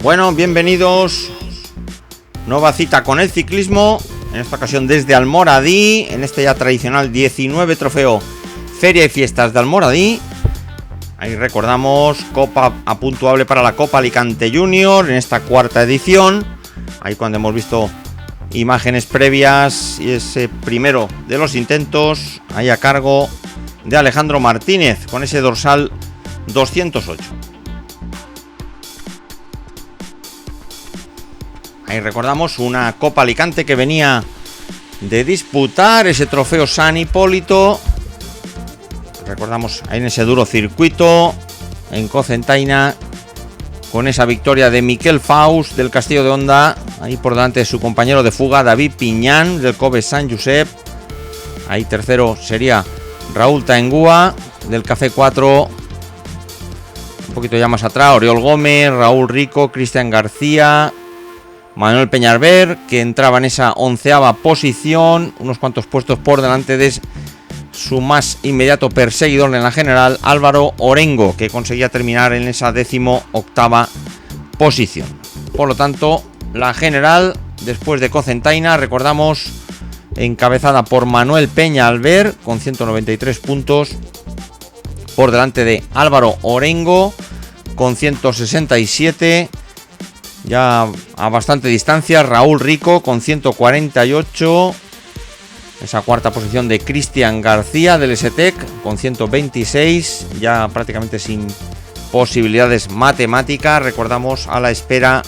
Bueno, bienvenidos. Nueva cita con el ciclismo, en esta ocasión desde Almoradí, en este ya tradicional 19 trofeo Feria y Fiestas de Almoradí. Ahí recordamos, copa apuntuable para la Copa Alicante Junior en esta cuarta edición. Ahí cuando hemos visto imágenes previas y ese primero de los intentos, ahí a cargo de Alejandro Martínez con ese dorsal 208. Ahí recordamos una Copa Alicante que venía de disputar ese trofeo San Hipólito. Recordamos ahí en ese duro circuito en Cocentaina con esa victoria de Miquel Faust del Castillo de Honda, ahí por delante de su compañero de fuga David Piñán del Cove San Josep. Ahí tercero sería Raúl Taengúa del Café 4. Un poquito ya más atrás, Oriol Gómez, Raúl Rico, Cristian García, Manuel Peñalver, que entraba en esa 11ª posición, unos cuantos puestos por delante de su más inmediato perseguidor en la general, Álvaro Orengo, que conseguía terminar en esa 18ª posición. Por lo tanto, la general, después de Cocentaina, recordamos, encabezada por Manuel Peñalver, con 193 puntos, por delante de Álvaro Orengo, con 167. Ya a bastante distancia, Raúl Rico con 148. Esa cuarta posición de Cristian García del STEC con 126. Ya prácticamente sin posibilidades matemáticas. Recordamos, a la espera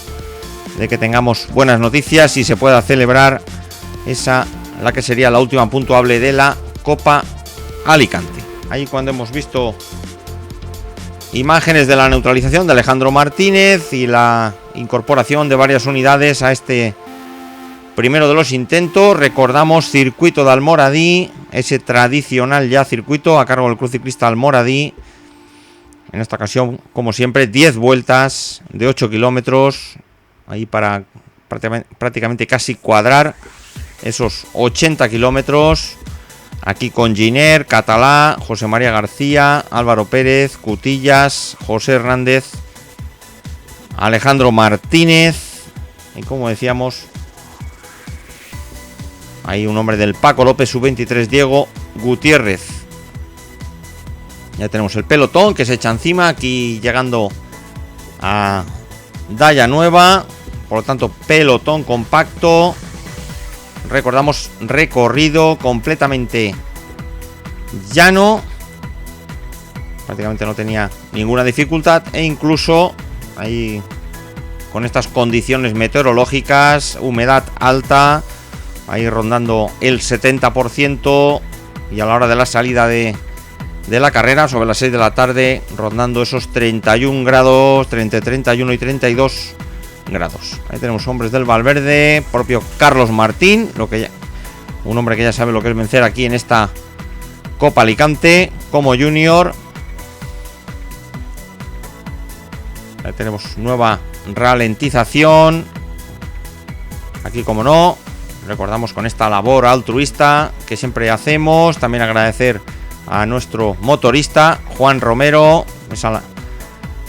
de que tengamos buenas noticias y se pueda celebrar la que sería la última puntuable de la Copa Alicante. Ahí cuando hemos visto imágenes de la neutralización de Alejandro Martínez y la incorporación de varias unidades a este primero de los intentos, recordamos circuito de Almoradí, ese tradicional ya circuito a cargo del Club Ciclista Almoradí. En esta ocasión, como siempre, 10 vueltas de 8 kilómetros, ahí para prácticamente casi cuadrar esos 80 kilómetros. Aquí con Giner, Catalá, José María García, Álvaro Pérez, Cutillas, José Hernández, Alejandro Martínez y, como decíamos, hay un hombre del Paco López, sub-23, Diego Gutiérrez. Ya tenemos el pelotón que se echa encima, aquí llegando a Daya Nueva, por lo tanto pelotón compacto. Recordamos, recorrido completamente llano, prácticamente no tenía ninguna dificultad, e incluso ahí con estas condiciones meteorológicas, humedad alta, ahí rondando el 70%, y a la hora de la salida de la carrera, sobre las 6 de la tarde, rondando esos 31 grados, entre 31 y 32 grados. Ahí tenemos hombres del Valverde, propio Carlos Martín, un hombre que ya sabe lo que es vencer aquí en esta Copa Alicante como junior. Ahí tenemos nueva ralentización. Aquí, como no, recordamos con esta labor altruista que siempre hacemos. También agradecer a nuestro motorista Juan Romero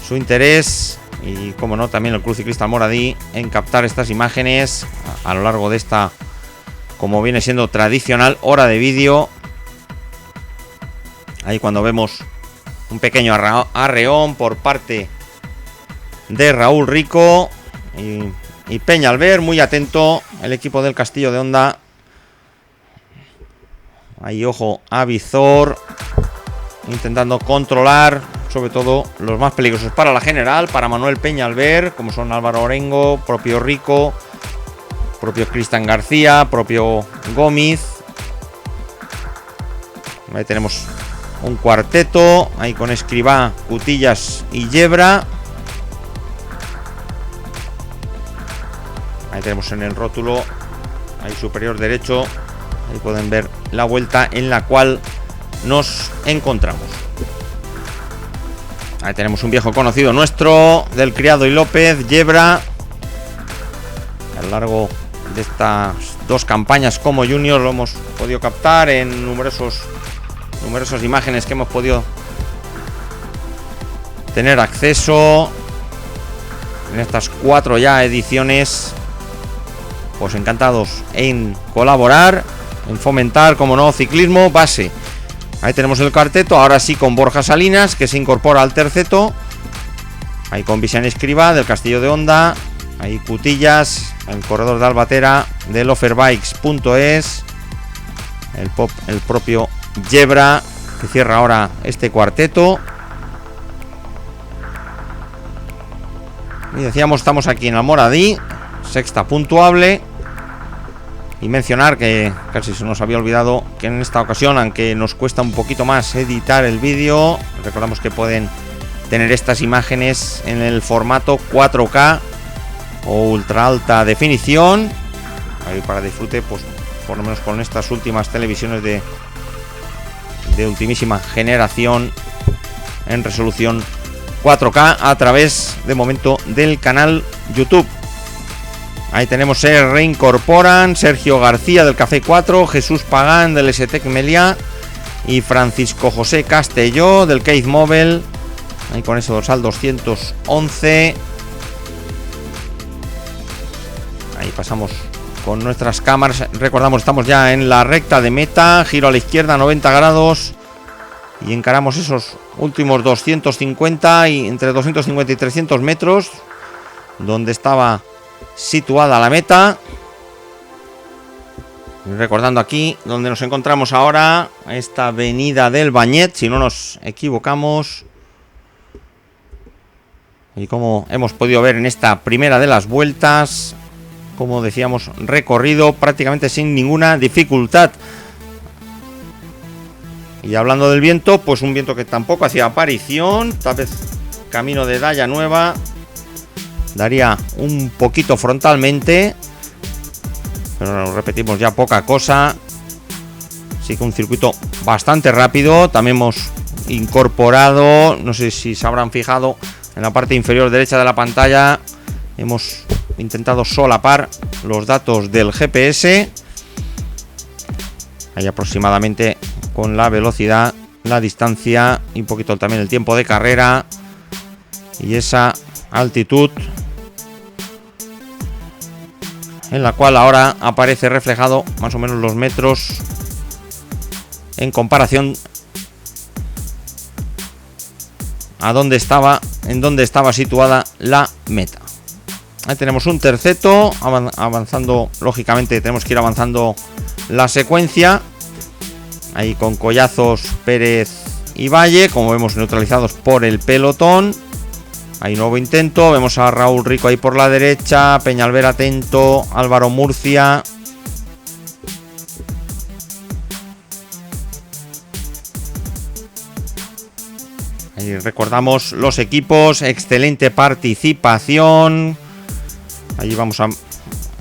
su interés. Y, como no, también el Club Ciclista Almoradí en captar estas imágenes a lo largo de esta, como viene siendo tradicional, hora de vídeo. Ahí cuando vemos un pequeño arreón por parte de Raúl Rico y Peñalver, muy atento el equipo del Castillo de Honda. Ahí, ojo a visor, intentando controlar sobre todo los más peligrosos para la general, para Manuel Peñalver, como son Álvaro Orengo, propio Rico, propio Cristian García, propio Gómez. Ahí tenemos un cuarteto, ahí con Escribá, Cutillas y Yebra. Ahí tenemos en el rótulo, ahí superior derecho, ahí pueden ver la vuelta en la cual nos encontramos. Ahí tenemos un viejo conocido nuestro, del Criado y López, Yebra. A lo largo de estas dos campañas como junior lo hemos podido captar en numerosas imágenes que hemos podido tener acceso. en estas 4 ya ediciones. Pues encantados en colaborar, en fomentar, como no, ciclismo base. Ahí tenemos el cuarteto, ahora sí con Borja Salinas, que se incorpora al terceto. Ahí con Vicente Escrivá del Castillo de Onda. Ahí Cutillas, el corredor de Albatera del Offerbikes.es. El propio Yebra, que cierra ahora este cuarteto. Y decíamos, estamos aquí en Almoradí, sexta puntuable. Y mencionar que casi se nos había olvidado que en esta ocasión, aunque nos cuesta un poquito más editar el vídeo, recordamos que pueden tener estas imágenes en el formato 4K o ultra alta definición, ahí para disfrute, pues por lo menos con estas últimas televisiones de ultimísima generación en resolución 4K a través de momento del canal YouTube. Ahí tenemos, se reincorporan Sergio García del Café 4, Jesús Pagán del STEC Meliá y Francisco José Castelló del Keith Mobile. Ahí con ese dorsal 211. Ahí pasamos con nuestras cámaras. Recordamos, estamos ya en la recta de meta, giro a la izquierda 90 grados y encaramos esos últimos 250 y entre 250 y 300 metros donde estaba situada la meta. Recordando aquí donde nos encontramos ahora, esta avenida del Bañet, si no nos equivocamos. Y como hemos podido ver en esta primera de las vueltas, como decíamos, recorrido prácticamente sin ninguna dificultad. Y hablando del viento, pues un viento que tampoco hacía aparición, tal vez camino de Daya Nueva daría un poquito frontalmente, pero repetimos, ya poca cosa. Sí que un circuito bastante rápido. También hemos incorporado, no sé si se habrán fijado, en la parte inferior derecha de la pantalla hemos intentado solapar los datos del GPS. Ahí aproximadamente con la velocidad, la distancia y un poquito también el tiempo de carrera y esa altitud en la cual ahora aparece reflejado más o menos los metros en comparación a dónde estaba, en dónde estaba situada la meta. Ahí tenemos un terceto avanzando, lógicamente tenemos que ir avanzando la secuencia. Ahí con Collazos, Pérez y Valle, como vemos, neutralizados por el pelotón. Hay nuevo intento, vemos a Raúl Rico ahí por la derecha, Peñalver atento, Álvaro Murcia. Ahí recordamos los equipos, excelente participación. Ahí vamos a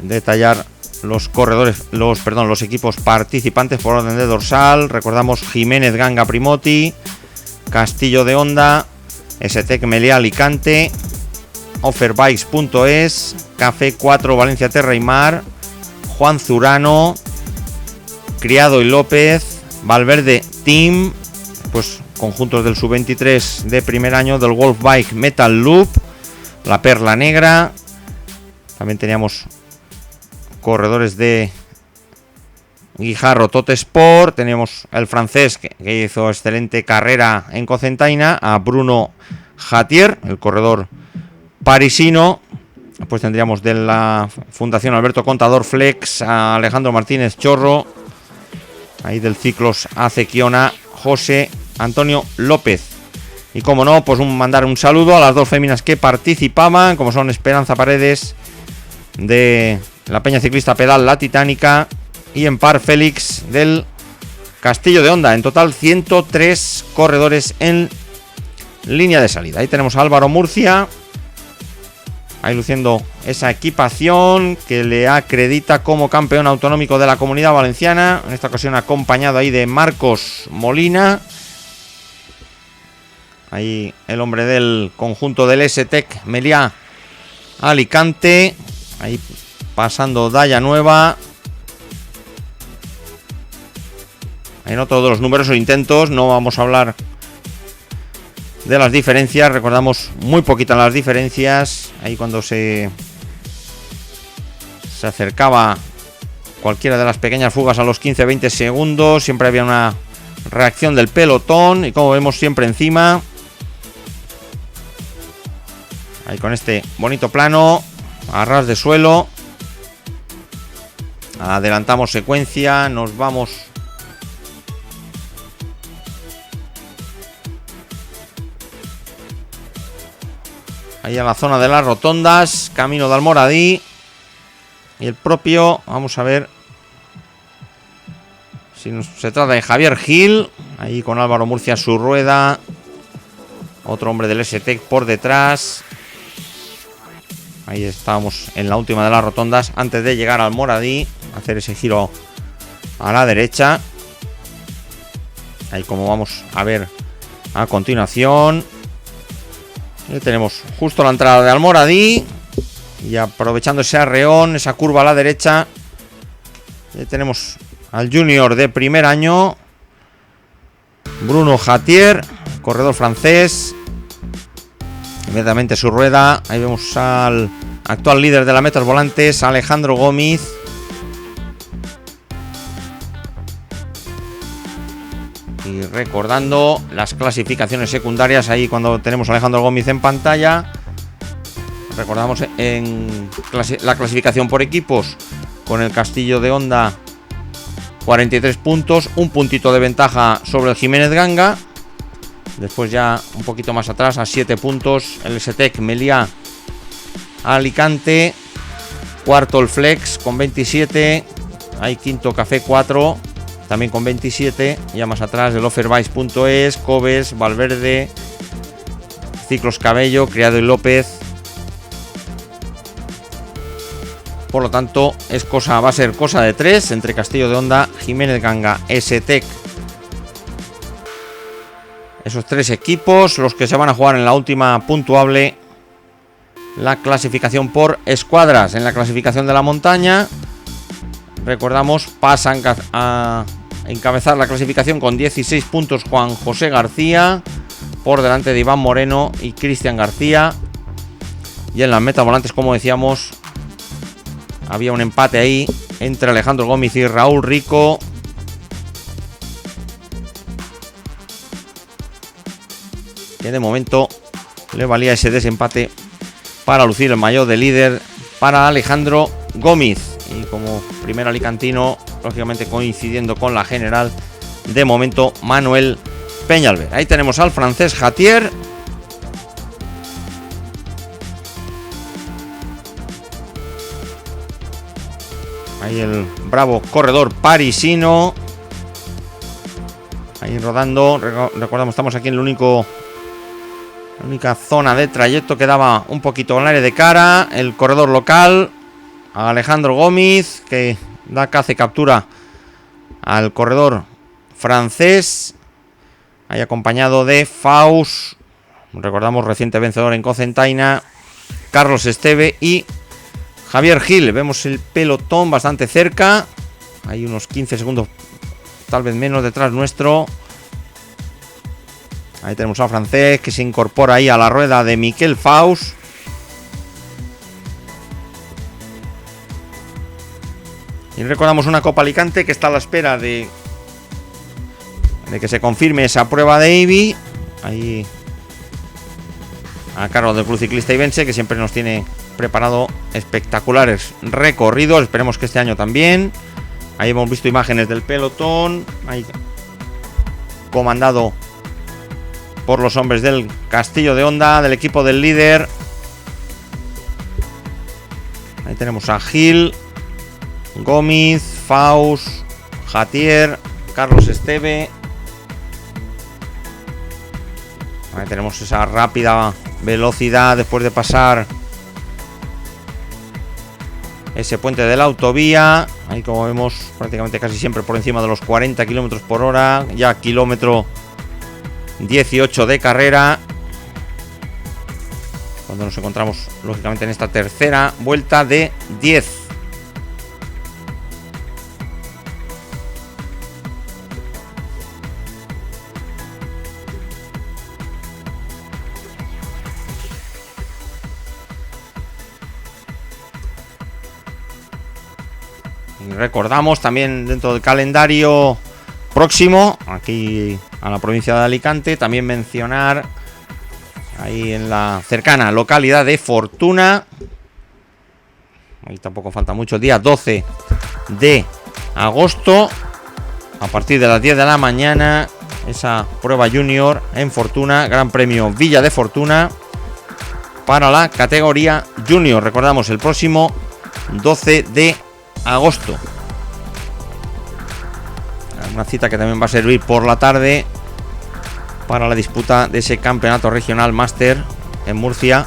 detallar los corredores, los equipos participantes por orden de dorsal. Recordamos Jiménez Ganga Primoti, Castillo de Onda, STEC Meliá Alicante, Offerbikes.es, Café 4 Valencia Terra y Mar, Juan Zurano, Criado y López, Valverde Team, pues conjuntos del sub-23 de primer año del Wolf Bike Metal Loop, La Perla Negra. También teníamos corredores de Guijarro Tot Sport. Tenemos el francés que hizo excelente carrera en Cocentaina, a Bruno Jatier, el corredor parisino. Pues tendríamos de la Fundación Alberto Contador Flex a Alejandro Martínez Chorro. Ahí del Ciclos Acequiona, José Antonio López. Y como no, pues mandar un saludo a las dos féminas que participaban, como son Esperanza Paredes de la Peña Ciclista Pedal La Titánica y en par Félix del Castillo de Onda. En total 103 corredores en línea de salida. Ahí tenemos a Álvaro Murcia, ahí luciendo esa equipación que le acredita como campeón autonómico de la Comunidad Valenciana, en esta ocasión acompañado ahí de Marcos Molina. Ahí el hombre del conjunto del STEC Meliá Alicante, ahí pasando Daya Nueva. En otro de los numerosos intentos, no vamos a hablar de las diferencias. Recordamos, muy poquitas las diferencias. Ahí cuando se acercaba cualquiera de las pequeñas fugas a los 15-20 segundos, siempre había una reacción del pelotón y como vemos siempre encima. Ahí con este bonito plano a ras de suelo. Adelantamos secuencia, nos vamos ahí a la zona de las rotondas, camino de Almoradí. Y el propio, vamos a ver si se trata de Javier Gil, ahí con Álvaro Murcia a su rueda. Otro hombre del S-Tech por detrás. Ahí estábamos en la última de las rotondas antes de llegar al Almoradí, hacer ese giro a la derecha. Ahí como vamos a ver a continuación. Ahí tenemos justo la entrada de Almoradí. Y aprovechando ese arreón, esa curva a la derecha, tenemos al junior de primer año, Bruno Jatier, corredor francés. Inmediatamente su rueda. Ahí vemos al actual líder de la Metas Volantes, Alejandro Gómez. Y recordando las clasificaciones secundarias, ahí cuando tenemos a Alejandro Gómez en pantalla. Recordamos en la clasificación por equipos, con el Castillo de Honda 43 puntos, un puntito de ventaja sobre el Jiménez Ganga. Después ya un poquito más atrás, a 7 puntos, el S-Tech Meliá Alicante. Cuarto el Flex con 27. Hay quinto Café 4, también con 27. Ya más atrás el Offervice.es, Cobes, Valverde, Ciclos Cabello, Criado y López. Por lo tanto, va a ser cosa de 3 entre Castillo de Honda, Jiménez Ganga, S-Tech. Esos 3 equipos, los que se van a jugar en la última puntuable, la clasificación por escuadras. En la clasificación de la montaña, recordamos, pasan a encabezar la clasificación con 16 puntos Juan José García, por delante de Iván Moreno y Cristian García. Y en las metas volantes, como decíamos, había un empate ahí entre Alejandro Gómez y Raúl Rico. Que de momento le valía ese desempate para lucir el maillot de líder para Alejandro Gómez. Y como primer alicantino, lógicamente coincidiendo con la general, de momento Manuel Peñalver. Ahí tenemos al francés Jatier. Ahí el bravo corredor parisino. Ahí rodando. Recordamos, estamos aquí en la única zona de trayecto que daba un poquito al aire de cara. El corredor local, Alejandro Gómez, que da caza y captura al corredor francés. Ahí acompañado de Faust. Recordamos, reciente vencedor en Cocentaina, Carlos Esteve y Javier Gil. Vemos el pelotón bastante cerca. Hay unos 15 segundos, tal vez menos, detrás nuestro. Ahí tenemos al francés que se incorpora ahí a la rueda de Miquel Faust. Y recordamos una Copa Alicante que está a la espera de que se confirme esa prueba de IBI. Ahí a cargo del Club Ciclista Ibense, que siempre nos tiene preparado espectaculares recorridos. Esperemos que este año también. Ahí hemos visto imágenes del pelotón, ahí comandado por los hombres del Castillo de Honda, del equipo del líder. Ahí tenemos a Gil, Gómez, Faust, Jatier, Carlos Esteve. Ahí tenemos esa rápida velocidad después de pasar ese puente de la autovía. Ahí, como vemos, prácticamente casi siempre por encima de los 40 km por hora. Ya kilómetro 18 de carrera, cuando nos encontramos lógicamente en esta tercera vuelta de 10. Y recordamos también dentro del calendario próximo, aquí a la provincia de Alicante, también mencionar ahí en la cercana localidad de Fortuna. Ahí tampoco falta mucho, el día 12 de agosto, a partir de las 10 de la mañana, esa prueba junior en Fortuna, Gran Premio Villa de Fortuna, para la categoría junior. Recordamos, el próximo 12 de agosto. Una cita que también va a servir por la tarde para la disputa de ese campeonato regional máster en Murcia.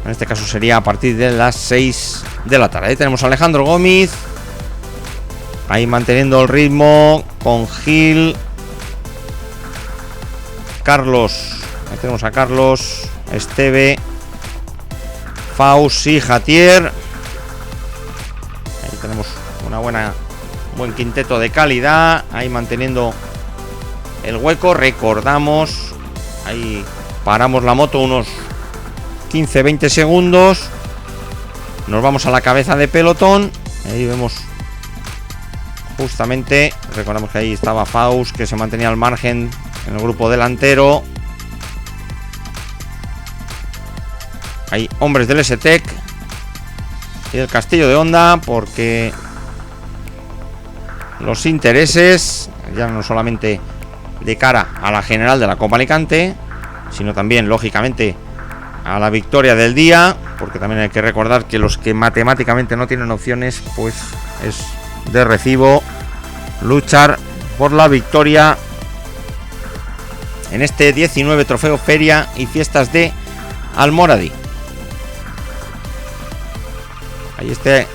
En este caso sería a partir de las 6 de la tarde. Ahí tenemos a Alejandro Gómez, ahí manteniendo el ritmo con Gil, Carlos. Ahí tenemos a Carlos, Esteve, Faust y Jatier. Ahí tenemos un buen quinteto de calidad, ahí manteniendo el hueco. Recordamos, ahí paramos la moto unos 15-20 segundos, nos vamos a la cabeza de pelotón. Ahí vemos justamente, recordamos que ahí estaba Faust, que se mantenía al margen en el grupo delantero. Hay hombres del STEC y del Castillo de Honda, porque los intereses, ya no solamente de cara a la general de la Copa Alicante, sino también, lógicamente, a la victoria del día, porque también hay que recordar que los que matemáticamente no tienen opciones, pues es de recibo luchar por la victoria en este 19 Trofeo Feria y Fiestas de Almoradí. Ahí este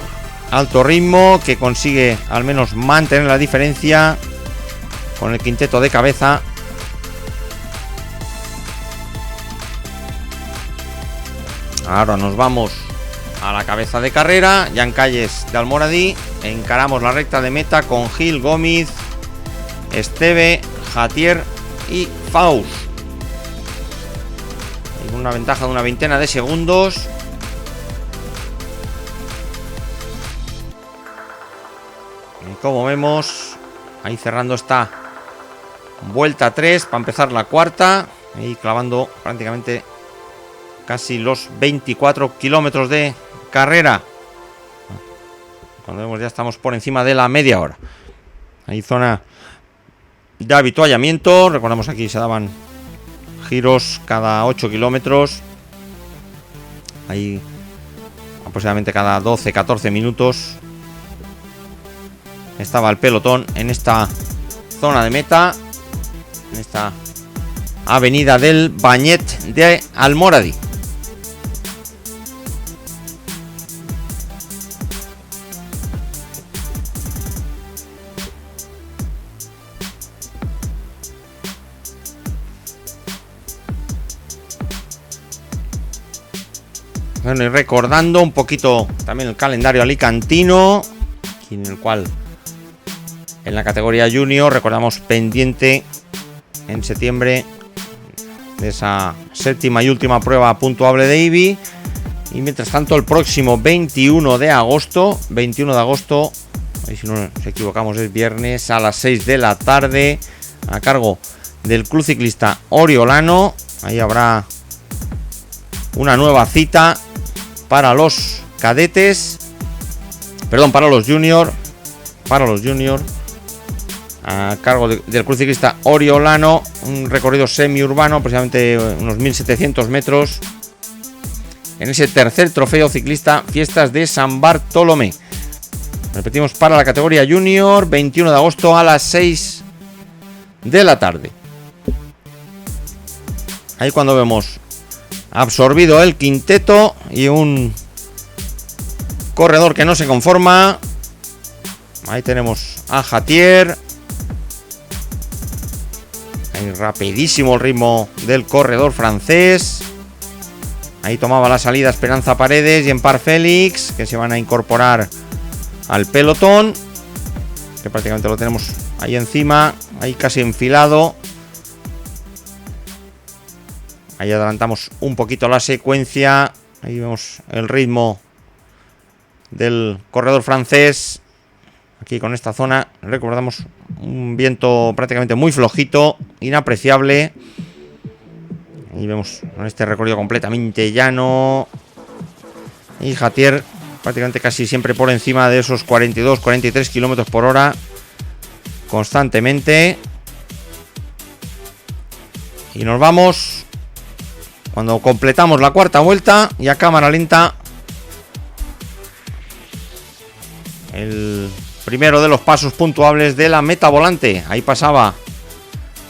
alto ritmo que consigue al menos mantener la diferencia con el quinteto de cabeza. Ahora nos vamos a la cabeza de carrera, ya en calles de Almoradí. Encaramos la recta de meta con Gil, Gómez, Esteve, Jatier y Faust. Hay una ventaja de una veintena de segundos. Y como vemos, ahí cerrando esta vuelta 3 para empezar la cuarta, ahí clavando prácticamente casi los 24 kilómetros de carrera. Cuando vemos ya estamos por encima de la media hora. Hay zona de avituallamiento. Recordamos, aquí se daban giros cada 8 kilómetros. Ahí aproximadamente cada 12-14 minutos estaba el pelotón en esta zona de meta, en esta avenida del Bañet de Almoradí. Bueno, y recordando un poquito también el calendario alicantino, en el cual en la categoría junior recordamos pendiente en septiembre de esa séptima y última prueba puntuable de IBI. Y mientras tanto, el próximo 21 de agosto, ahí si no nos equivocamos es viernes, a las 6 de la tarde, a cargo del Club Ciclista Oriolano. Ahí habrá una nueva cita para los cadetes, para los junior, a cargo del Club Ciclista Oriolano, un recorrido semiurbano, aproximadamente unos 1700 metros, en ese tercer trofeo ciclista Fiestas de San Bartolomé. Repetimos, para la categoría junior, 21 de agosto a las 6 de la tarde. Ahí cuando vemos absorbido el quinteto y un corredor que no se conforma. Ahí tenemos a Jatier. Ahí rapidísimo el ritmo del corredor francés. Ahí tomaba la salida Esperanza Paredes y Empar Félix, que se van a incorporar al pelotón, que prácticamente lo tenemos ahí encima, ahí casi enfilado. Ahí adelantamos un poquito la secuencia. Ahí vemos el ritmo del corredor francés. Aquí con esta zona, recordamos un viento prácticamente muy flojito, inapreciable. Ahí vemos con este recorrido completamente llano. Y Jatier prácticamente casi siempre por encima de esos 42-43 kilómetros por hora constantemente. Y nos vamos cuando completamos la cuarta vuelta y a cámara lenta el primero de los pasos puntuables de la meta volante. Ahí pasaba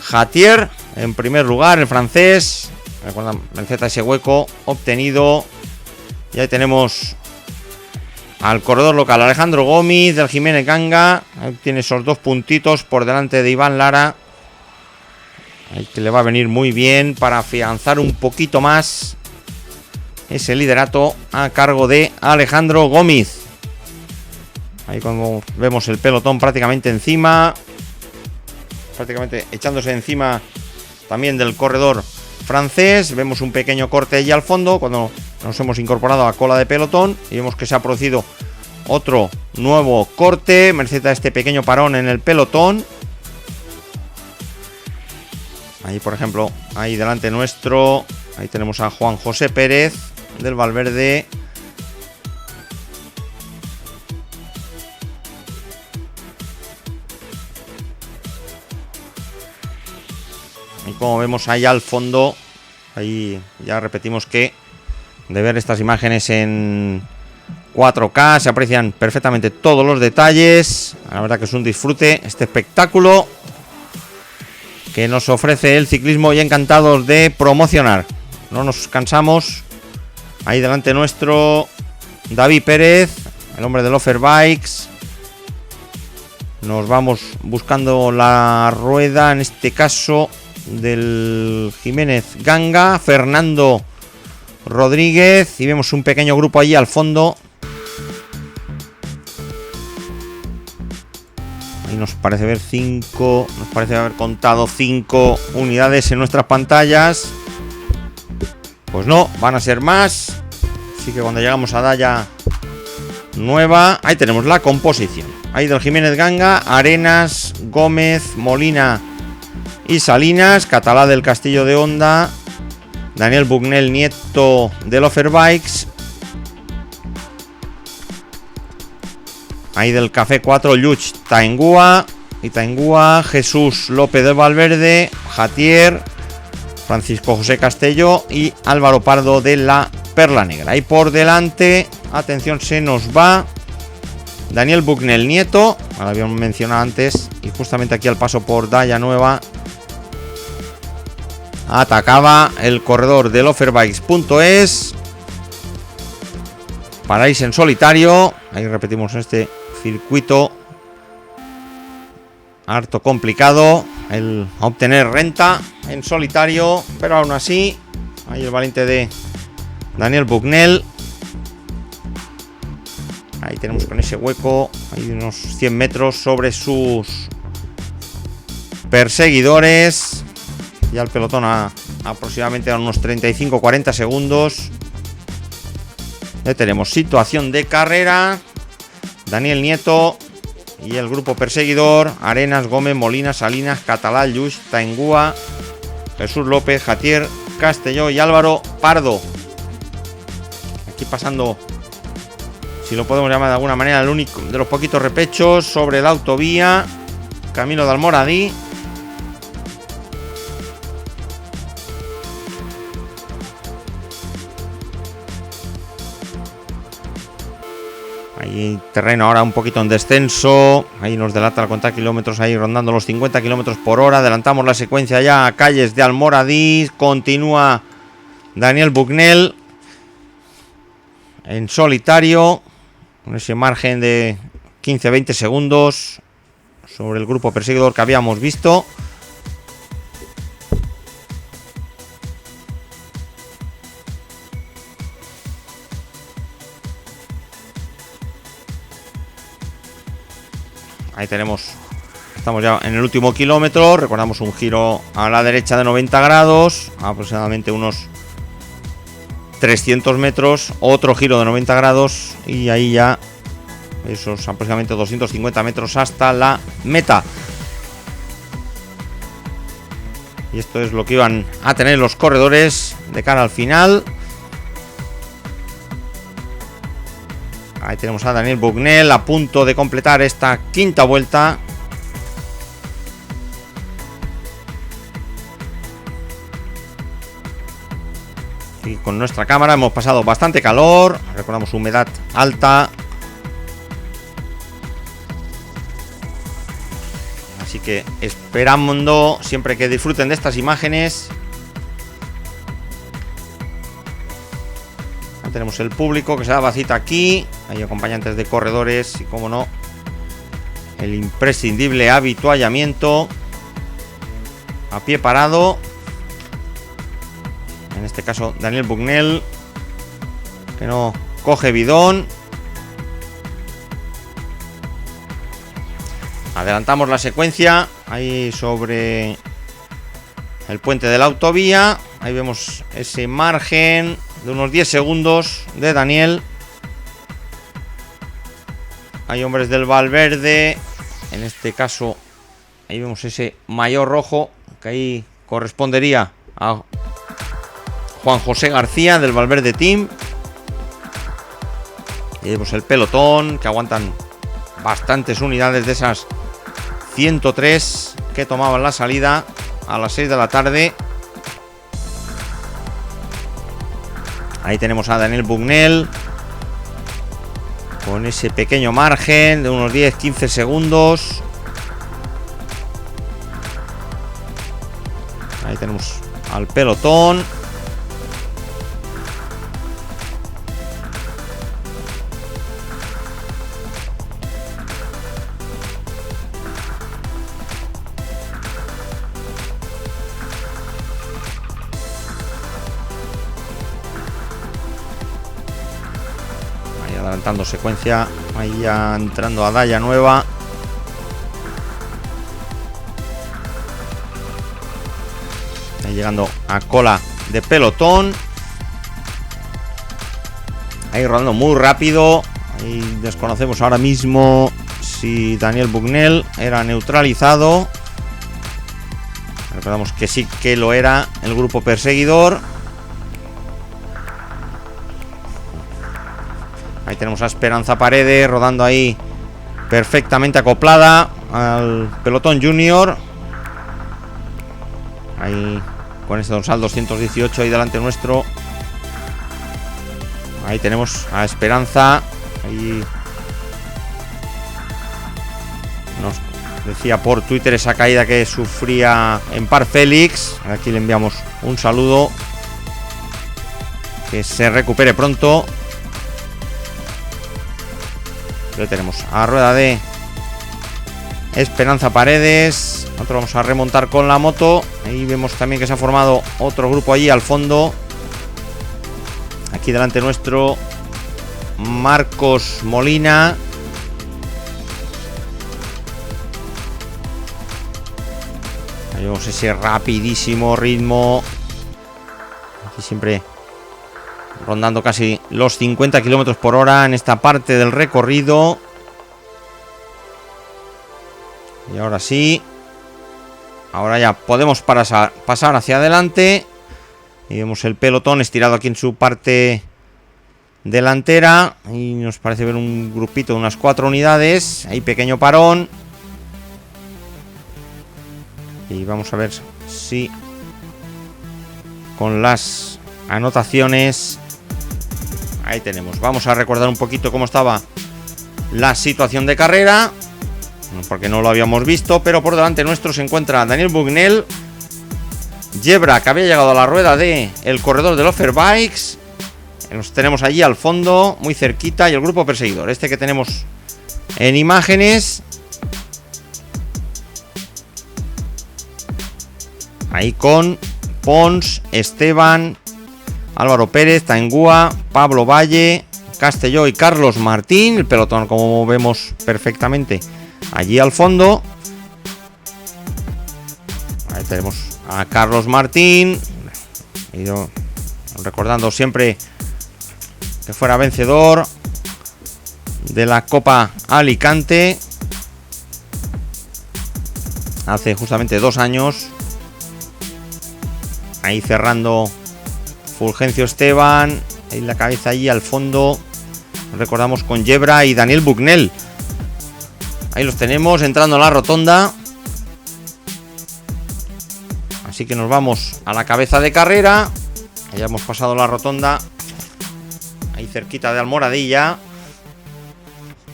Jatier en primer lugar, el francés. Recuerdan, Menceta ese hueco obtenido. Y ahí tenemos al corredor local Alejandro Gómez del Jiménez Ganga. Ahí tiene esos 2 puntitos por delante de Iván Lara. Ahí que le va a venir muy bien para afianzar un poquito más ese liderato a cargo de Alejandro Gómez. Ahí como vemos el pelotón prácticamente encima, prácticamente echándose encima también del corredor francés. Vemos un pequeño corte allí al fondo cuando nos hemos incorporado a cola de pelotón y vemos que se ha producido otro nuevo corte merced a este pequeño parón en el pelotón. Ahí por ejemplo, ahí delante nuestro, ahí tenemos a Juan José Pérez del Valverde. Y como vemos ahí al fondo, ahí ya repetimos que de ver estas imágenes en 4K se aprecian perfectamente todos los detalles. La verdad que es un disfrute este espectáculo que nos ofrece el ciclismo y encantados de promocionar. No nos cansamos. Ahí delante nuestro David Pérez, el hombre del Offerbikes. Nos vamos buscando la rueda, en este caso del Jiménez Ganga, Fernando Rodríguez, y vemos un pequeño grupo allí al fondo. Ahí nos parece ver 5, nos parece haber contado 5 unidades en nuestras pantallas. Pues no, van a ser más. Así que cuando llegamos a Daya Nueva, ahí tenemos la composición. Ahí del Jiménez Ganga, Arenas, Gómez, Molina y Salinas, Catalá del Castillo de Honda, Daniel Bugnell Nieto del Offerbikes. Ahí del Café 4, Lluch Taengua y Taengua, Jesús López del Valverde, Jatier, Francisco José Castelló y Álvaro Pardo de la Perla Negra. Ahí por delante, atención, se nos va Daniel Bugnell Nieto, lo habíamos mencionado antes, y justamente aquí al paso por Daya Nueva atacaba el corredor del Offerbikes.es para irse en solitario. Ahí repetimos este circuito harto complicado el obtener renta en solitario, pero aún así ahí el valiente de Daniel Bugnell. Ahí tenemos con ese hueco, hay unos 100 metros sobre sus perseguidores. Ya el pelotón a aproximadamente a unos 35-40 segundos. Ya tenemos situación de carrera. Daniel Nieto y el grupo perseguidor: Arenas, Gómez, Molina, Salinas, Catalá, Lluch, Taengua, Jesús López, Jatier, Castelló y Álvaro Pardo. Aquí pasando, si lo podemos llamar de alguna manera, el único de los poquitos repechos sobre la autovía, camino de Almoradí. Ahí terreno ahora un poquito en descenso. Ahí nos delata al contar kilómetros, ahí rondando los 50 kilómetros por hora. Adelantamos la secuencia ya a calles de Almoradí. Continúa Daniel Bugnell en solitario, con ese margen de 15-20 segundos sobre el grupo perseguidor que habíamos visto. Ahí tenemos, estamos ya en el último kilómetro. Recordamos un giro a la derecha de 90 grados, aproximadamente unos 300 metros. Otro giro de 90 grados y ahí ya esos aproximadamente 250 metros hasta la meta. Y esto es lo que iban a tener los corredores de cara al final. Ahí tenemos a Daniel Bucknell a punto de completar esta quinta vuelta. Y con nuestra cámara hemos pasado bastante calor. Recordamos humedad alta. Así que esperando siempre que disfruten de estas imágenes. Ahí tenemos el público que se da cita aquí. Hay acompañantes de corredores y, como no, el imprescindible habituallamiento a pie parado. En este caso Daniel Bucknell, que no coge bidón. Adelantamos la secuencia ahí sobre el puente de la autovía. Ahí vemos ese margen de unos 10 segundos de Daniel. Hay hombres del Valverde. En este caso ahí vemos ese maillot rojo que ahí correspondería a Juan José García del Valverde Team. Y vemos el pelotón, que aguantan bastantes unidades de esas 103 que tomaban la salida a las 6 de la tarde. Ahí tenemos a Daniel Bucknell con ese pequeño margen de unos 10-15 segundos. Ahí tenemos al pelotón. Adelantando secuencia, ahí ya entrando a Daya Nueva. Ahí llegando a cola de pelotón. Ahí rodando muy rápido. Ahí desconocemos ahora mismo si Daniel Bucknell era neutralizado. Recordamos que sí que lo era el grupo perseguidor. Ahí tenemos a Esperanza Paredes rodando ahí perfectamente acoplada al pelotón junior. Ahí con ese dorsal 218 ahí delante nuestro. Ahí tenemos a Esperanza. Ahí nos decía por Twitter esa caída que sufría en par Félix. Aquí le enviamos un saludo. Que se recupere pronto. Lo tenemos a rueda de Esperanza Paredes. Nosotros vamos a remontar con la moto. Ahí vemos también que se ha formado otro grupo allí al fondo. Aquí delante nuestro Marcos Molina. Ahí vemos ese rapidísimo ritmo. Aquí siempre rondando casi los 50 km por hora en esta parte del recorrido. Y ahora sí. Ahora ya podemos pasar hacia adelante. Y vemos el pelotón estirado aquí en su parte delantera. Y nos parece ver un grupito de unas 4 unidades. Ahí pequeño parón. Y vamos a ver si con las anotaciones. Ahí tenemos. Vamos a recordar un poquito cómo estaba la situación de carrera, porque no lo habíamos visto, pero por delante nuestro se encuentra Daniel Bucknell, Yebra, que había llegado a la rueda de el corredor del Offerbikes. Los tenemos allí al fondo, muy cerquita, y el grupo perseguidor, este que tenemos en imágenes. Ahí con Pons, Esteban, Álvaro Pérez, Taingúa, Pablo Valle, Castelló y Carlos Martín. El pelotón, como vemos perfectamente, allí al fondo. Ahí tenemos a Carlos Martín. Y yo, recordando siempre que fuera vencedor de la Copa Alicante. Hace justamente 2 años. Ahí cerrando Fulgencio Esteban. Ahí la cabeza allí al fondo. Recordamos con Yebra y Daniel Bucknell. Ahí los tenemos entrando a la rotonda. Así que nos vamos a la cabeza de carrera. Ya hemos pasado la rotonda. Ahí cerquita de Almoradilla.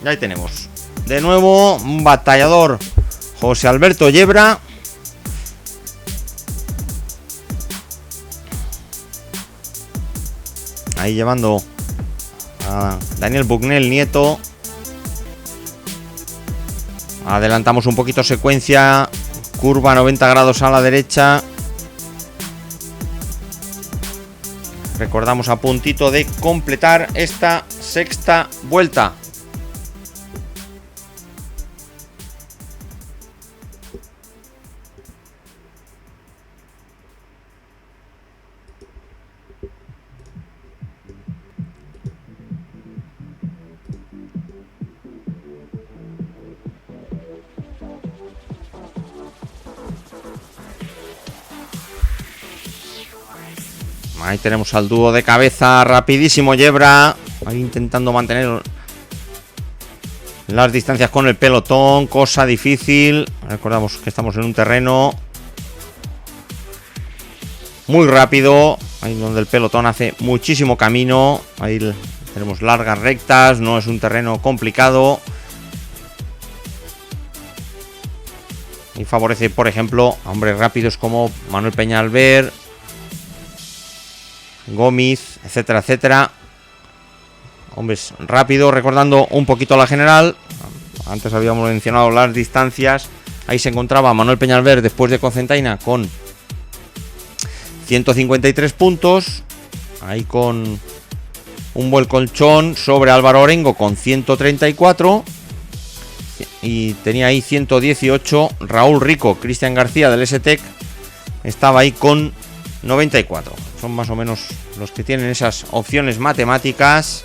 Y ahí tenemos de nuevo un batallador, José Alberto Yebra. Ahí llevando a Daniel Bucknell nieto. Adelantamos un poquito secuencia. Curva 90 grados a la derecha. Recordamos a puntito de completar esta sexta vuelta. Ahí tenemos al dúo de cabeza, rapidísimo Yebra, ahí intentando mantener las distancias con el pelotón, cosa difícil. Recordamos que estamos en un terreno muy rápido, ahí donde el pelotón hace muchísimo camino. Ahí tenemos largas rectas, no es un terreno complicado. Y favorece, por ejemplo, a hombres rápidos como Manuel Peñalver, Gómez, etcétera, etcétera. Hombres rápidos, recordando un poquito la general. Antes habíamos mencionado las distancias. Ahí se encontraba Manuel Peñalver después de Cocentaina con 153 puntos. Ahí con un buen colchón sobre Álvaro Orengo con 134. Y tenía ahí 118 Raúl Rico. Cristian García del STEC estaba ahí con 94. Son más o menos los que tienen esas opciones matemáticas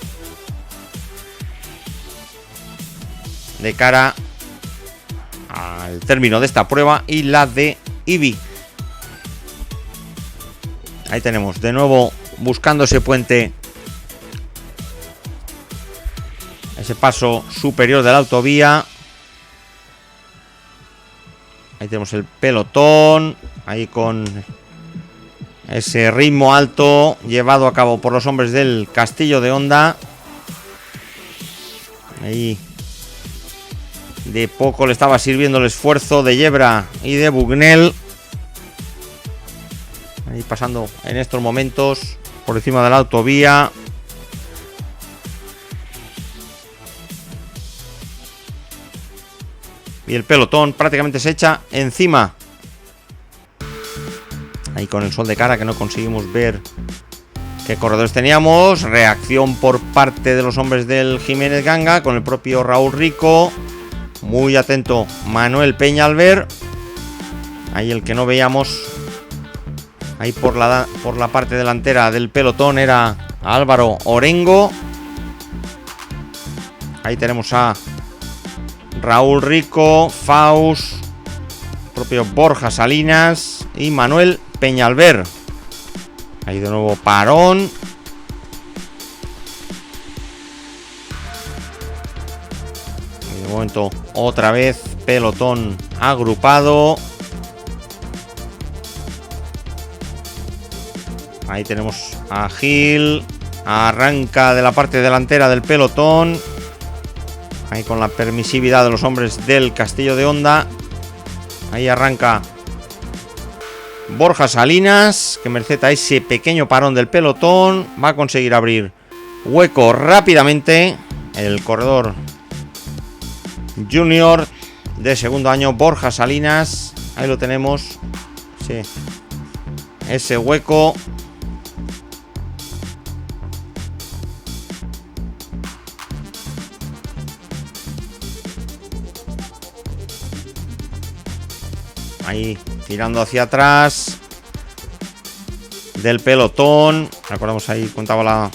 de cara al término de esta prueba y la de IBI. Ahí tenemos de nuevo buscando ese puente, ese paso superior de la autovía. Ahí tenemos el pelotón, ahí con ese ritmo alto llevado a cabo por los hombres del Castillo de Honda. Ahí de poco le estaba sirviendo el esfuerzo de Yebra y de Bucknell. Ahí pasando en estos momentos por encima de la autovía. Y el pelotón prácticamente se echa encima. Ahí con el sol de cara que no conseguimos ver qué corredores teníamos. Reacción por parte de los hombres del Jiménez Ganga con el propio Raúl Rico. Muy atento Manuel Peñalver. Ahí el que no veíamos ahí por la parte delantera del pelotón era Álvaro Orengo. Ahí tenemos a Raúl Rico, Faust, propio Borja Salinas y Manuel Peñalver. Ahí de nuevo parón. Y de momento otra vez pelotón agrupado. Ahí tenemos a Gil. Arranca de la parte delantera del pelotón. Ahí con la permisividad de los hombres del Castillo de Honda. Ahí arranca Borja Salinas, que merced a ese pequeño parón del pelotón va a conseguir abrir hueco rápidamente. El corredor junior de segundo año, Borja Salinas. Ahí lo tenemos. Sí. Ese hueco. Ahí tirando hacia atrás del pelotón. Recordamos ahí contaba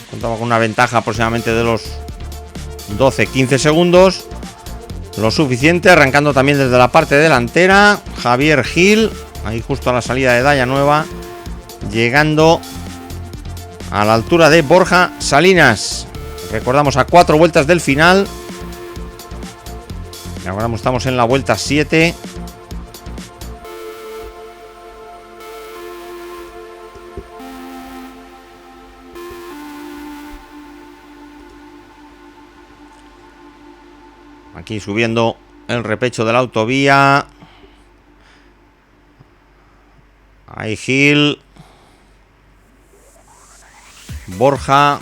con una ventaja aproximadamente de los 12-15 segundos. Lo suficiente, arrancando también desde la parte delantera. Javier Gil, ahí justo a la salida de Daia Nueva, llegando a la altura de Borja Salinas. Recordamos, a 4 vueltas del final. Ahora estamos en la vuelta 7. Aquí subiendo el repecho de la autovía. Ahí Gil. Borja.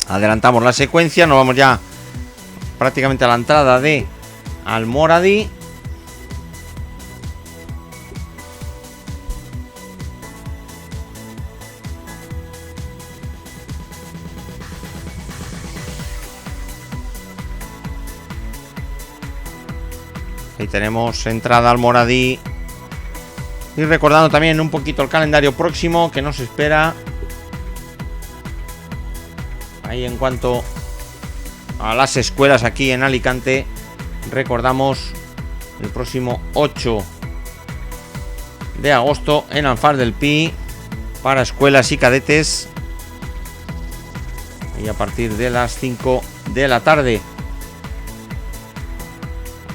Adelantamos la secuencia. Nos vamos ya prácticamente a la entrada de Almoradí. Ahí tenemos entrada Almoradí. Y recordando también un poquito el calendario próximo que nos espera. Ahí en cuanto a las escuelas aquí en Alicante, recordamos el próximo 8 de agosto en Alfar del Pi para escuelas y cadetes. Y a partir de las 5 de la tarde.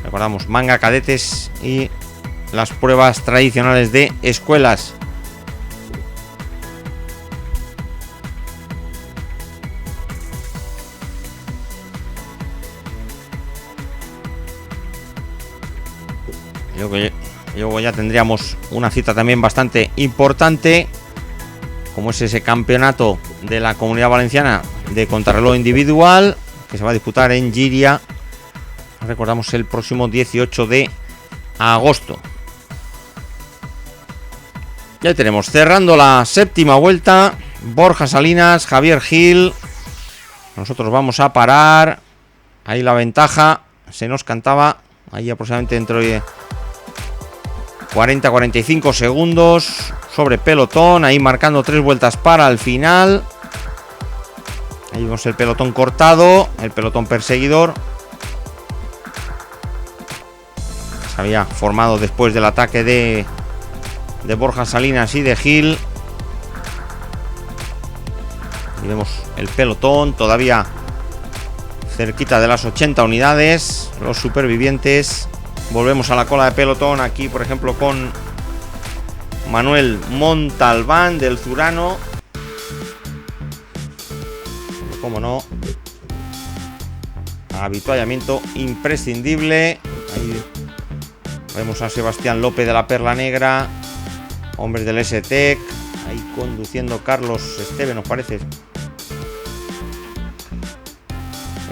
Recordamos, manga, cadetes y las pruebas tradicionales de escuelas. Luego ya tendríamos una cita también bastante importante, como es ese campeonato de la Comunidad Valenciana de contrarreloj individual, que se va a disputar en Giria. Recordamos, el próximo 18 de agosto. Ya tenemos cerrando la séptima vuelta. Borja Salinas, Javier Gil. Nosotros vamos a parar. Ahí la ventaja se nos cantaba. Ahí aproximadamente dentro de 40-45 segundos sobre pelotón. Ahí marcando 3 vueltas para el final. Ahí vemos el pelotón cortado. El pelotón perseguidor. Se había formado después del ataque de Borja Salinas y de Gil. Y vemos el pelotón todavía cerquita de las 80 unidades. Los supervivientes. Volvemos a la cola de pelotón. Aquí, por ejemplo, con Manuel Montalbán del Zurano. Como no, avituallamiento imprescindible. Ahí vemos a Sebastián López de la Perla Negra. Hombres del STEC. Ahí conduciendo Carlos Esteve, nos parece.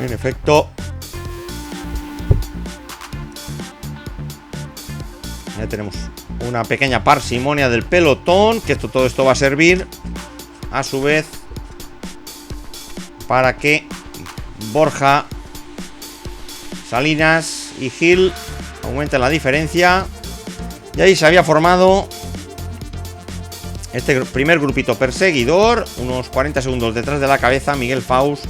En efecto. Ya tenemos una pequeña parsimonia del pelotón. Que todo esto va a servir a su vez para que Borja Salinas y Gil aumenten la diferencia. Y ahí se había formado este primer grupito perseguidor. Unos 40 segundos detrás de la cabeza Miguel Faust,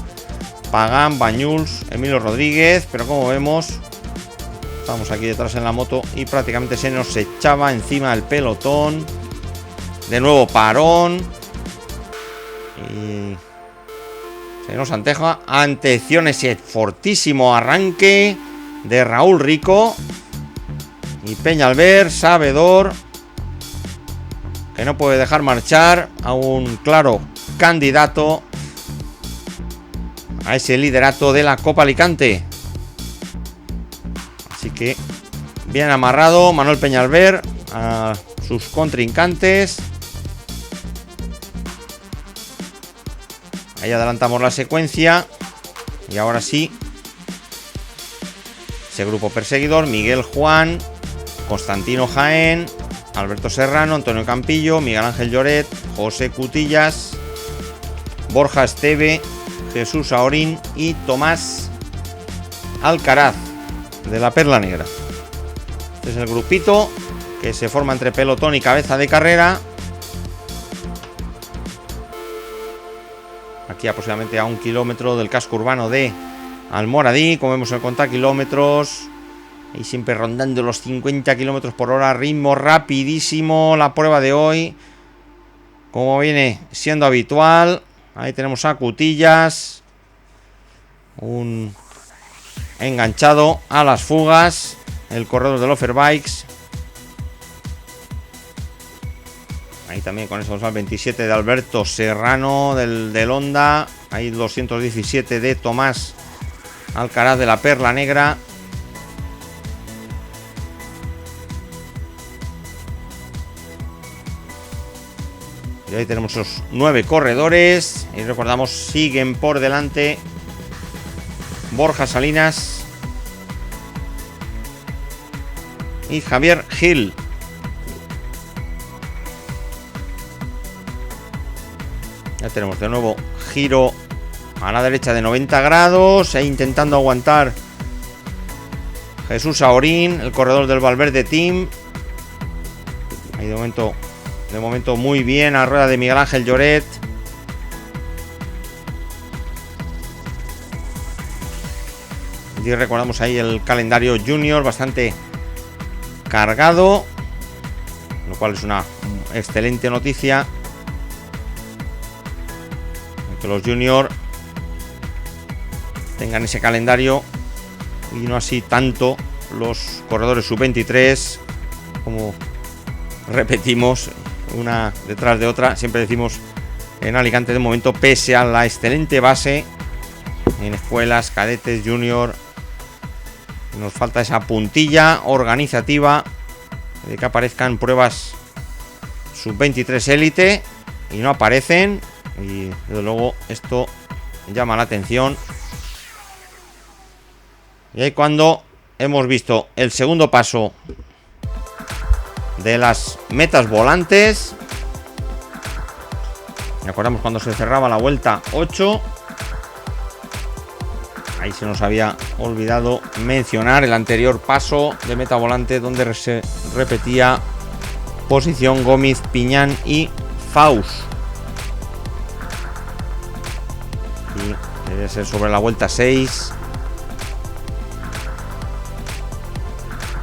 Pagán, Bañuls, Emilio Rodríguez. Pero como vemos, estamos aquí detrás en la moto y prácticamente se nos echaba encima el pelotón. De nuevo parón. Y se nos anteja atención ese fortísimo arranque de Raúl Rico y Peñalver, sabedor, que no puede dejar marchar a un claro candidato a ese liderato de la Copa Alicante. Así que bien amarrado Manuel Peñalver a sus contrincantes. Ahí adelantamos la secuencia. Y ahora sí, ese grupo perseguidor: Miguel Juan, Constantino Jaén, Alberto Serrano, Antonio Campillo, Miguel Ángel Lloret, José Cutillas, Borja Esteve, Jesús Aorín y Tomás Alcaraz de la Perla Negra. Este es el grupito que se forma entre pelotón y cabeza de carrera. Aquí aproximadamente a 1 kilómetro del casco urbano de Almoradí. Como vemos en contakilómetros, y siempre rondando los 50 kilómetros por hora, ritmo rapidísimo la prueba de hoy, como viene siendo habitual. Ahí tenemos a Cutillas, un enganchado a las fugas, el corredor del Offerbikes. Ahí también con eso al 27 de Alberto Serrano del Honda. Ahí 217 de Tomás Alcaraz de la Perla Negra. Y ahí tenemos esos 9 corredores. Y recordamos, siguen por delante Borja Salinas y Javier Gil. Ya tenemos de nuevo giro a la derecha de 90 grados e intentando aguantar Jesús Saorín, el corredor del Valverde Team. Ahí de momento muy bien a rueda de Miguel Ángel Lloret. Y recordamos ahí el calendario junior bastante cargado, lo cual es una excelente noticia, que los junior tengan ese calendario y no así tanto los corredores sub-23, como repetimos una detrás de otra. Siempre decimos en Alicante, de momento, pese a la excelente base en escuelas, cadetes, junior, nos falta esa puntilla organizativa de que aparezcan pruebas sub-23 élite, y no aparecen, y desde luego esto llama la atención. Y ahí cuando hemos visto el segundo paso de las metas volantes, recordamos cuando se cerraba la vuelta 8, ahí se nos había olvidado mencionar el anterior paso de meta volante, donde se repetía posición Gómez, Piñán y Faust. Y debe ser sobre la vuelta 6.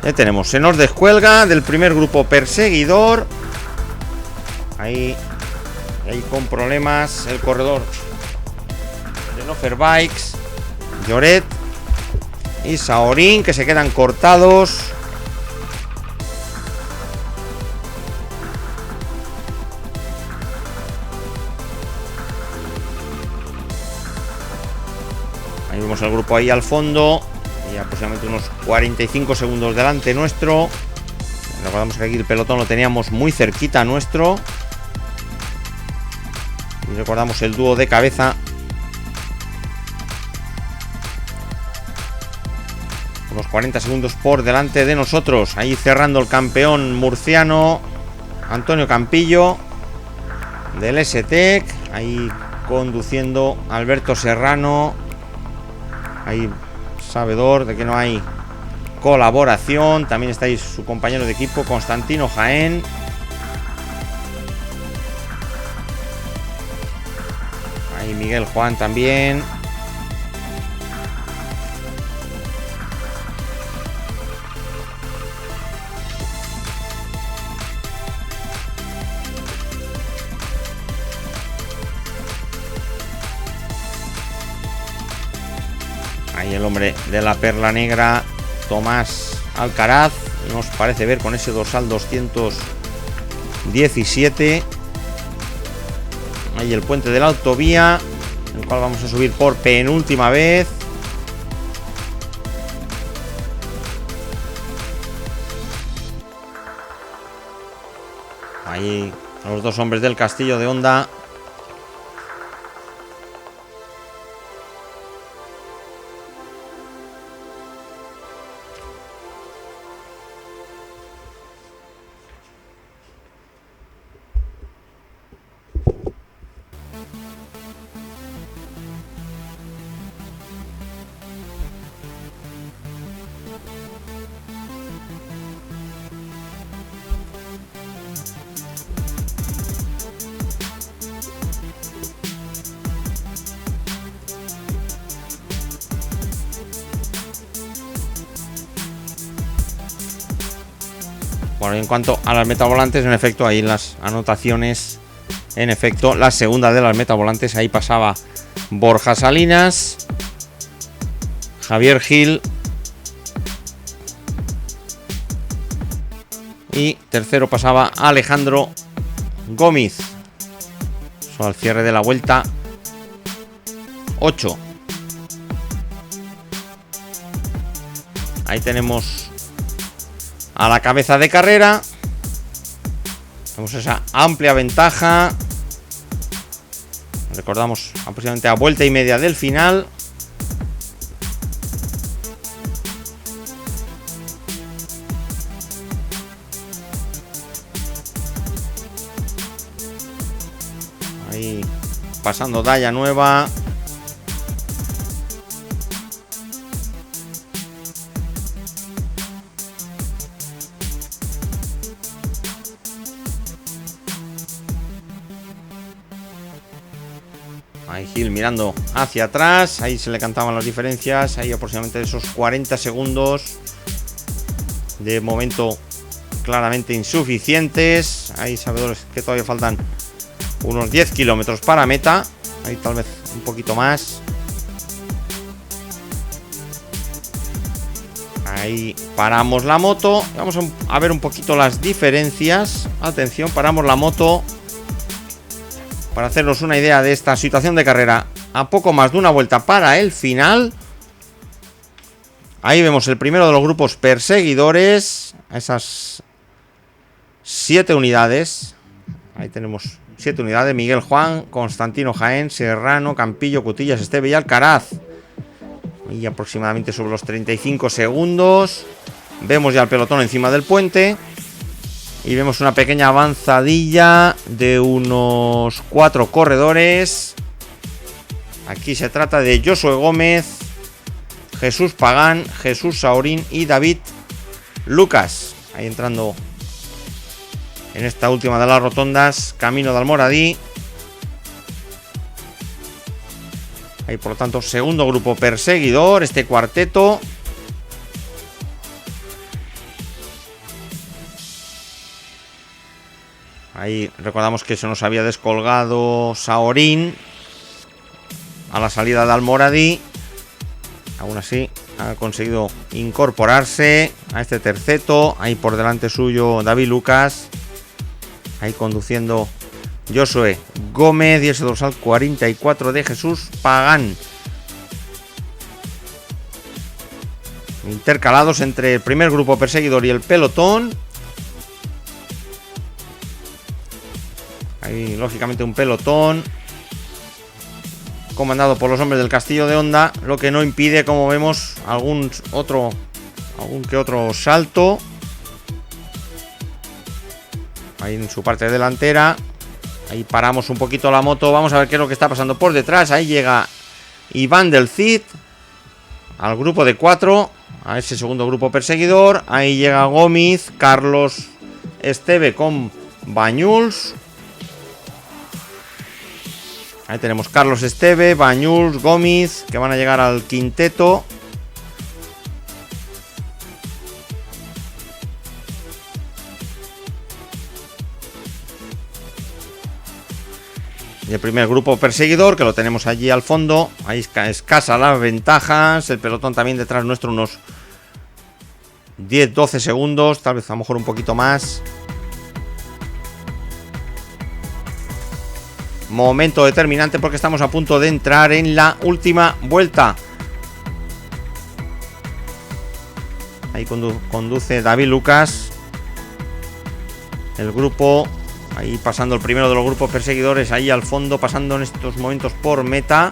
Ya tenemos, se nos descuelga del primer grupo perseguidor. Ahí con problemas el corredor de Offerbikes, Lloret y Saorín, que se quedan cortados. Ahí vemos el grupo ahí al fondo, y aproximadamente unos 45 segundos delante nuestro. Recordamos que aquí el pelotón lo teníamos muy cerquita nuestro. Y recordamos el dúo de cabeza, unos 40 segundos por delante de nosotros. Ahí cerrando el campeón murciano Antonio Campillo del S-Tech. Ahí conduciendo Alberto Serrano, ahí sabedor de que no hay colaboración. También está ahí su compañero de equipo Constantino Jaén. Ahí Miguel Juan también. Ahí el hombre de la Perla Negra, Tomás Alcaraz, nos parece ver con ese dorsal 217. Ahí el puente de la autovía, el cual vamos a subir por penúltima vez. Ahí los dos hombres del Castillo de Honda. Bueno, en cuanto a las metavolantes, en efecto, ahí las anotaciones, en efecto, la segunda de las metavolantes, ahí pasaba Borja Salinas, Javier Gil y tercero pasaba Alejandro Gómez. Eso al cierre de la vuelta 8. Ahí tenemos a la cabeza de carrera. Tenemos esa amplia ventaja. Recordamos aproximadamente a vuelta y media del final. Ahí pasando Daya Nueva. Ahí Gil mirando hacia atrás. Ahí se le cantaban las diferencias. Ahí aproximadamente esos 40 segundos. De momento claramente insuficientes. Hay sabedores que todavía faltan unos 10 kilómetros para meta. Ahí tal vez un poquito más. Ahí paramos la moto. Vamos a ver un poquito las diferencias. Atención, paramos la moto para hacernos una idea de esta situación de carrera a poco más de una vuelta para el final. Ahí vemos el primero de los grupos perseguidores, a esas 7 unidades. Ahí tenemos 7 unidades: Miguel Juan, Constantino Jaén, Serrano, Campillo, Cutillas, Esteve y Alcaraz. Y aproximadamente sobre los 35 segundos vemos ya el pelotón encima del puente. Y vemos una pequeña avanzadilla de unos 4 corredores. Aquí se trata de Josué Gómez, Jesús Pagán, Jesús Saurín y David Lucas. Ahí entrando en esta última de las rotondas, camino de Almoradí. Ahí por lo tanto segundo grupo perseguidor, este cuarteto. Ahí recordamos que se nos había descolgado Saurín a la salida de Almoradí. Aún así ha conseguido incorporarse a este terceto. Ahí por delante suyo David Lucas. Ahí conduciendo Josué Gómez y ese dorsal 44 de Jesús Pagán. Intercalados entre el primer grupo perseguidor y el pelotón. Ahí lógicamente un pelotón comandado por los hombres del Castillo de Honda, lo que no impide, como vemos, algún que otro salto ahí en su parte delantera. Ahí paramos un poquito la moto, vamos a ver qué es lo que está pasando por detrás. Ahí llega Iván del Cid al grupo de 4, a ese segundo grupo perseguidor. Ahí llega Gómez, Carlos Esteve con Bañuls. Ahí tenemos Carlos Esteve, Bañuls, Gómez, que van a llegar al quinteto. Y el primer grupo perseguidor, que lo tenemos allí al fondo. Ahí escasa las ventajas. El pelotón también detrás nuestro unos 10-12 segundos, tal vez a lo mejor un poquito más. Momento determinante porque estamos a punto de entrar en la última vuelta. Ahí conduce David Lucas. El grupo, ahí pasando el primero de los grupos perseguidores, ahí al fondo, pasando en estos momentos por meta.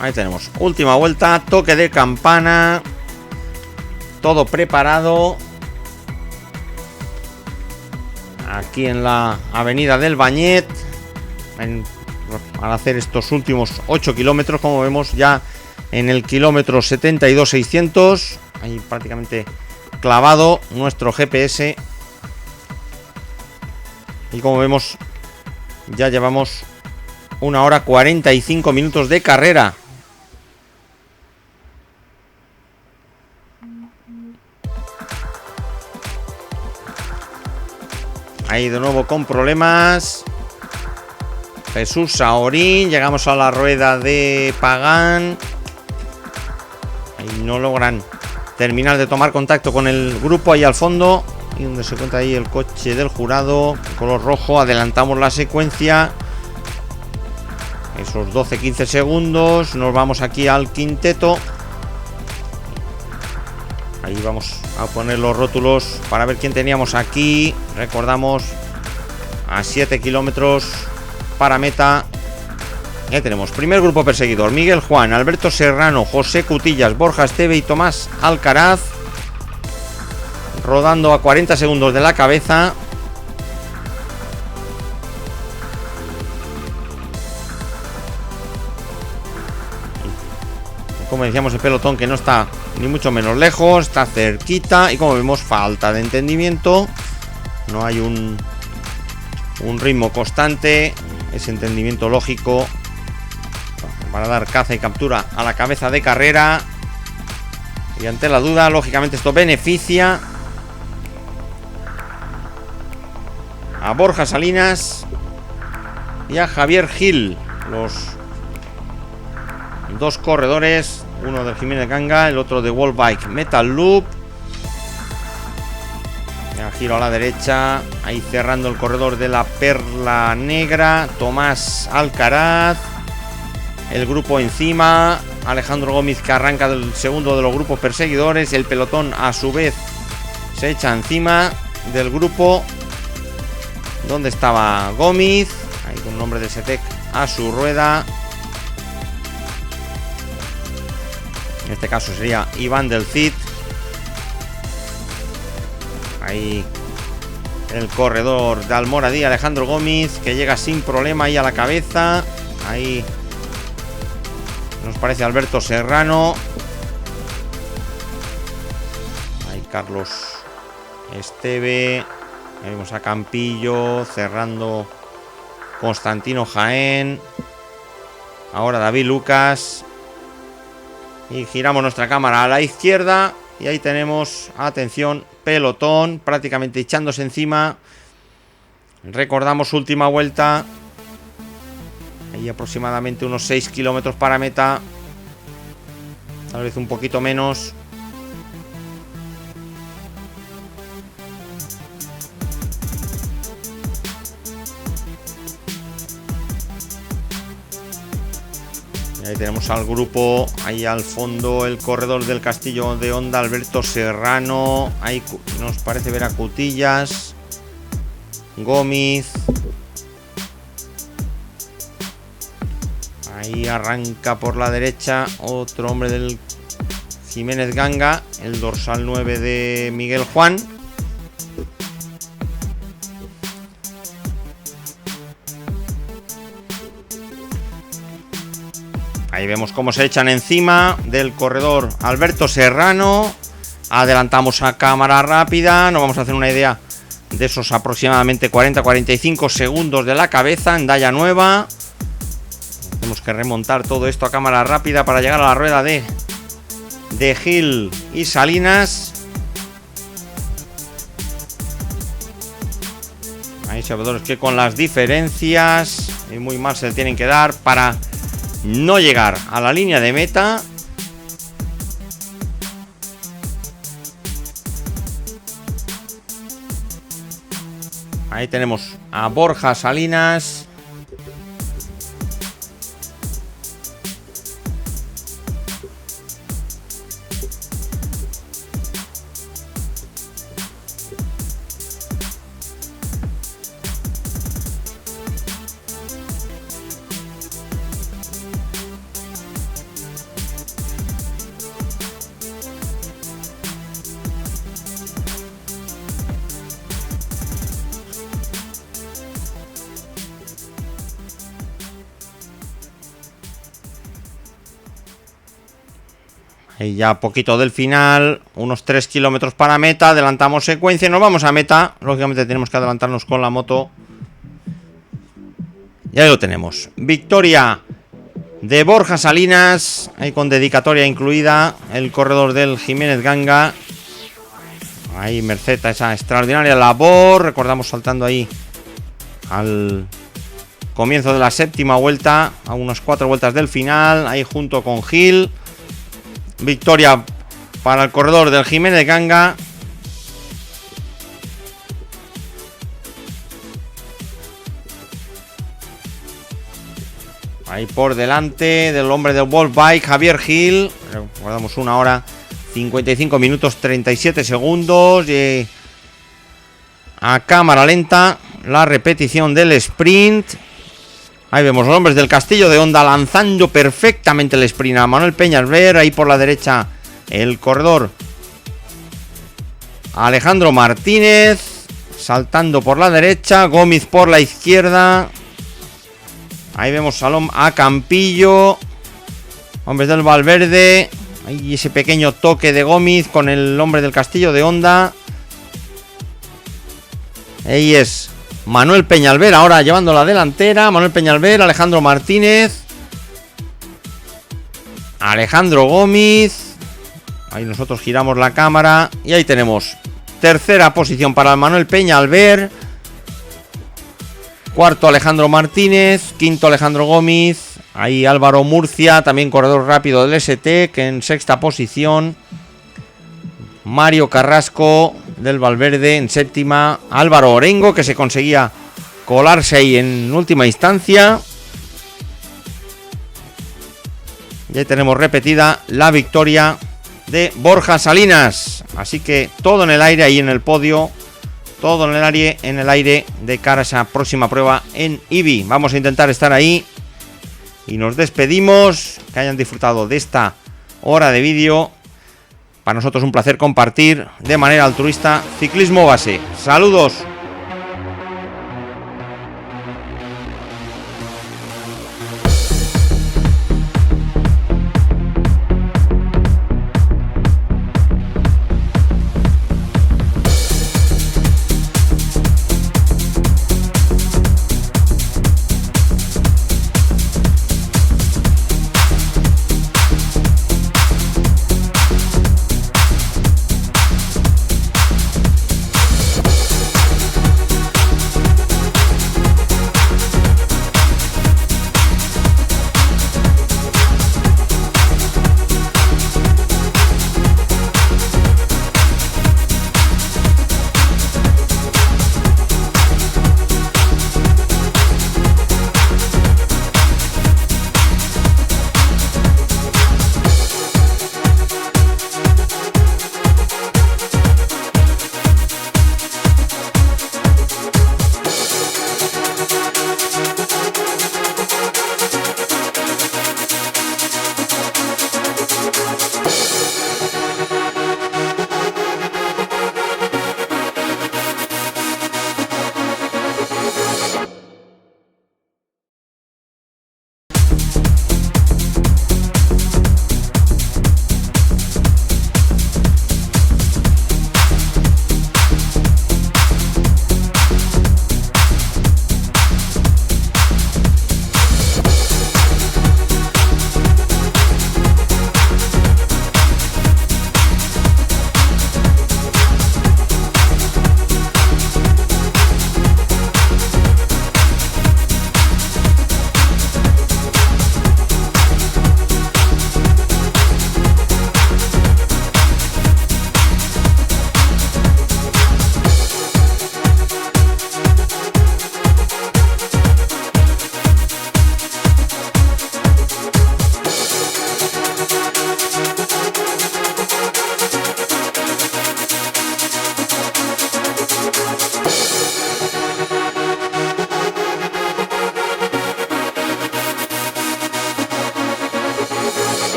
Ahí tenemos, última vuelta, toque de campana. Todo preparado. Aquí en la avenida del Bañet. Al hacer estos últimos 8 kilómetros, como vemos ya en el kilómetro 72-600. Ahí prácticamente clavado nuestro GPS. Y como vemos, Ya llevamos 1 hora 45 minutos de carrera. Ahí de nuevo con problemas Jesús Saorín. Llegamos a la rueda de Pagán. Ahí no logran terminar de tomar contacto con el grupo ahí al fondo, y donde se encuentra ahí el coche del jurado, color rojo. Adelantamos la secuencia, esos 12-15 segundos. Nos vamos aquí al quinteto. Ahí vamos a poner los rótulos para ver quién teníamos aquí. Recordamos, a 7 kilómetros para meta. Ya tenemos primer grupo perseguidor: Miguel Juan, Alberto Serrano, José Cutillas, Borja Esteve y Tomás Alcaraz, rodando a 40 segundos de la cabeza. Como decíamos, el pelotón que no está ni mucho menos lejos, está cerquita, y como vemos, falta de entendimiento. No hay un ritmo constante, ese entendimiento lógico para dar caza y captura a la cabeza de carrera. Y ante la duda, lógicamente, esto beneficia a Borja Salinas y a Javier Gil, los dos corredores, uno del Jiménez Ganga, el otro de World Bike Metal Loop. Ya giro a la derecha, ahí cerrando el corredor de la Perla Negra, Tomás Alcaraz. El grupo encima, Alejandro Gómez, que arranca del segundo de los grupos perseguidores. El pelotón a su vez se echa encima del grupo donde estaba Gómez, ahí con el nombre de Setec a su rueda. En este caso sería Iván del Cid. Ahí el corredor de Almoradí, Alejandro Gómez, que llega sin problema ahí a la cabeza. Ahí nos parece Alberto Serrano. Ahí Carlos Esteve. Ahí vemos a Campillo cerrando Constantino Jaén. Ahora David Lucas. Y giramos nuestra cámara a la izquierda y ahí tenemos, atención, pelotón prácticamente echándose encima. Recordamos, última vuelta. Ahí aproximadamente unos 6 kilómetros para meta. Tal vez un poquito menos. Ahí tenemos al grupo, ahí al fondo el corredor del Castillo de Honda, Alberto Serrano. Ahí nos parece ver a Cutillas, Gómez. Ahí arranca por la derecha otro hombre del Jiménez Ganga, el dorsal 9 de Miguel Juan. Ahí vemos cómo se echan encima del corredor Alberto Serrano. Adelantamos a cámara rápida. Nos vamos a hacer una idea de esos aproximadamente 40-45 segundos de la cabeza en Daya Nueva. Tenemos que remontar todo esto a cámara rápida para llegar a la rueda de Gil y Salinas. Hay sabedores que con las diferencias y muy mal se le tienen que dar para no llegar a la línea de meta. Ahí tenemos a Borja Salinas. Y ya poquito del final, unos 3 kilómetros para meta. Adelantamos secuencia y nos vamos a meta. Lógicamente tenemos que adelantarnos con la moto. Y ahí lo tenemos. Victoria de Borja Salinas, ahí con dedicatoria incluida, el corredor del Jiménez Ganga. Ahí merced a esa extraordinaria labor. Recordamos saltando ahí al comienzo de la séptima vuelta, a unas 4 vueltas del final, ahí junto con Gil. Victoria para el corredor del Jiménez Ganga. Ahí por delante del hombre del Wolf Bike, Javier Gil. Recordamos 1 hora 55 minutos 37 segundos. Y a cámara lenta la repetición del sprint. Ahí vemos los hombres del Castillo de Honda lanzando perfectamente el sprint a Manuel Peñalver. Ahí por la derecha el corredor Alejandro Martínez saltando por la derecha, Gómez por la izquierda. Ahí vemos Salom a Campillo, hombres del Valverde. Ahí ese pequeño toque de Gómez con el hombre del Castillo de Honda. Ahí es Manuel Peñalver ahora llevando la delantera. Manuel Peñalver, Alejandro Martínez, Alejandro Gómez. Ahí nosotros giramos la cámara y ahí tenemos tercera posición para Manuel Peñalver. Cuarto Alejandro Martínez, quinto Alejandro Gómez, ahí Álvaro Murcia, también corredor rápido del ST, que en sexta posición. Mario Carrasco del Valverde en séptima, Álvaro Orengo, que se conseguía colarse ahí en última instancia. Y ahí tenemos repetida la victoria de Borja Salinas. Así que todo en el aire ahí en el podio. Todo en el aire de cara a esa próxima prueba en Ibi. Vamos a intentar estar ahí. Y nos despedimos. Que hayan disfrutado de esta hora de vídeo. Para nosotros un placer compartir de manera altruista Ciclismo Base. Saludos.